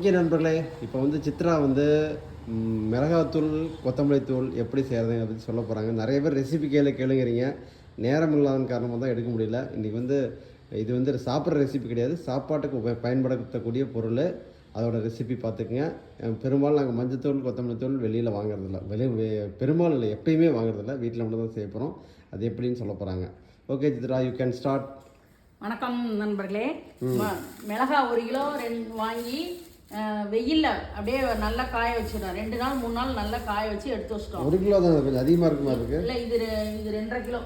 Okay நண்பர்களே, இப்போ வந்து சித்ரா வந்து மிளகாத்தூள் கொத்தமல்லி தூள் எப்படி செய்கிறதுங்க பற்றி சொல்ல போகிறாங்க. நிறைய பேர் ரெசிபி கேளுங்கிறீங்க. நேரம் இல்லாத காரணமாக தான் எடுக்க முடியல. இன்றைக்கி வந்து இது வந்து சாப்பிட்ற ரெசிபி கிடையாது, சாப்பாட்டுக்கு பயன்படுத்தக்கூடிய பொருள். அதோட ரெசிபி பார்த்துக்குங்க. பெரும்பாலும் நாங்கள் மஞ்சத்தூள் கொத்தமல்லி தூள் வெளியில் வாங்குறதில்ல, பெரும்பாலும் இல்லை, எப்பயுமே வாங்குறதில்ல, வீட்டில் மட்டும் தான் செய்ய போகிறோம். அது எப்படின்னு சொல்ல போகிறாங்க. Okay Chitra, you can start. வணக்கம் நண்பர்களே. மிளகா 1 கிலோ வாங்கி வெயில்ல அப்படியே நல்லா காய வச்சிடறோம். 2 நாள் 3 நாள் நல்லா காய வச்சு எடுத்து வச்சிட்டோம். 1 கிலோ தான் கொஞ்சம் அதிகமாக இருக்குமா இருக்கு? இல்லை, இது 2.5 கிலோ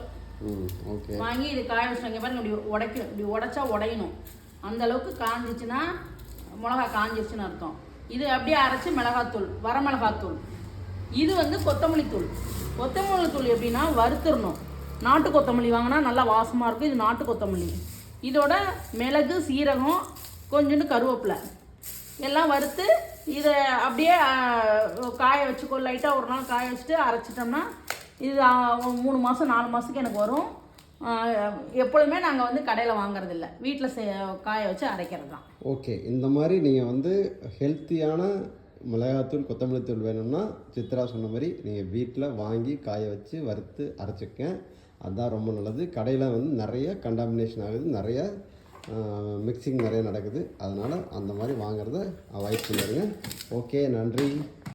ஓகே வாங்கி இது காய வச்சிட்டோங்க. பாருங்க, இப்படி உடைச்சா உடையணும். அந்த அளவுக்கு காஞ்சிச்சுன்னா மிளகா காஞ்சிருச்சுன்னு அர்த்தம். இது அப்படியே அரைச்சி மிளகாத்தூள், வரமிளகாத்தூள். இது வந்து கொத்தமல்லி தூள். கொத்தமல்லி தூள் எப்படின்னா வறுத்துடணும். நாட்டு கொத்தமல்லி வாங்கினா நல்லா வாசமாக இருக்கும். இது நாட்டு கொத்தமல்லி. இதோட மிளகு, சீரகம், கொஞ்சோண்டு கருவேப்பிலை எல்லாம் வறுத்து இதை அப்படியே காய வச்சுக்கோ. லைட்டாக ஒரு நாள் காய வச்சுட்டு அரைச்சிட்டோம்னா இது 3 மாதம் 4 மாதத்துக்கு எனக்கு வரும். எப்பொழுதுமே நாங்கள் வந்து கடையில் வாங்குறதில்ல, வீட்டில் காய வச்சு அரைக்கிறது தான். ஓகே, இந்த மாதிரி நீங்கள் வந்து ஹெல்த்தியான மிளகாத்தூள் கொத்தமல்லி தூள் வேணும்னா சித்ரா சொன்ன மாதிரி நீங்கள் வீட்டில் வாங்கி காய வச்சு வறுத்து அரைச்சிக்கேன். அதுதான் ரொம்ப நல்லது. கடையில் வந்து நிறைய கண்டாமினேஷன் ஆகுது, நிறைய மிக்சிங் நிறைய நடக்குது. அதனால் அந்த மாதிரி வாங்குறத அவாய்ட் பண்ணிடுங்க. ஓகே, நன்றி.